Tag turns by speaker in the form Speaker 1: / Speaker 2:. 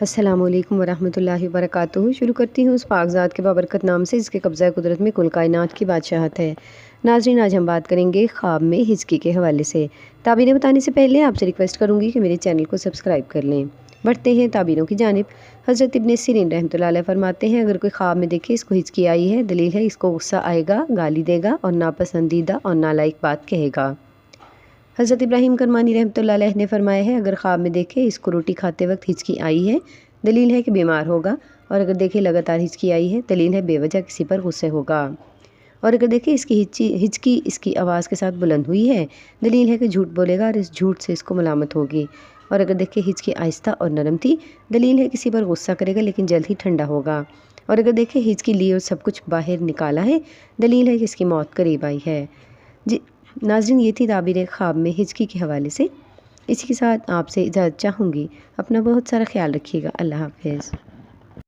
Speaker 1: السلام علیکم ورحمۃ اللہ وبرکاتہ۔ شروع کرتی ہوں اس پاک ذات کے بابرکت نام سے جس کے قبضہ قدرت میں کل کائنات کی بادشاہت ہے۔ ناظرین، آج ہم بات کریں گے خواب میں ہچکی کے حوالے سے۔ تعبیریں بتانے سے پہلے آپ سے ریکویسٹ کروں گی کہ میرے چینل کو سبسکرائب کر لیں۔ بڑھتے ہیں تعبیروں کی جانب۔ حضرت ابن سیرین رحمۃ اللہ علیہ فرماتے ہیں، اگر کوئی خواب میں دیکھے اس کو ہچکی آئی ہے، دلیل ہے اس کو غصہ آئے گا، گالی دے گا اور ناپسندیدہ اور نالائق بات کہے گا۔ حضرت ابراہیم کرمانی رحمۃ اللہ علیہ نے فرمایا ہے، اگر خواب میں دیکھے اس کو روٹی کھاتے وقت ہچکی آئی ہے، دلیل ہے کہ بیمار ہوگا، اور اگر دیکھے لگاتار ہچکی آئی ہے، دلیل ہے بے وجہ کسی پر غصے ہوگا، اور اگر دیکھے اس کی ہچکی اس کی آواز کے ساتھ بلند ہوئی ہے، دلیل ہے کہ جھوٹ بولے گا اور اس جھوٹ سے اس کو ملامت ہوگی، اور اگر دیکھے ہچکی آہستہ اور نرم تھی، دلیل ہے کسی پر غصہ کرے گا لیکن جلد ہی ٹھنڈا ہوگا، اور اگر دیکھے ہچکی لی اور سب کچھ باہر نکالا ہے، دلیل ہے کہ اس کی موت قریب آئی ہے۔ ناظرین، یہ تھی تعبیر خواب میں ہچکی کے حوالے سے۔ اسی کے ساتھ آپ سے اجازت چاہوں گی۔ اپنا بہت سارا خیال رکھیے گا۔ اللہ حافظ۔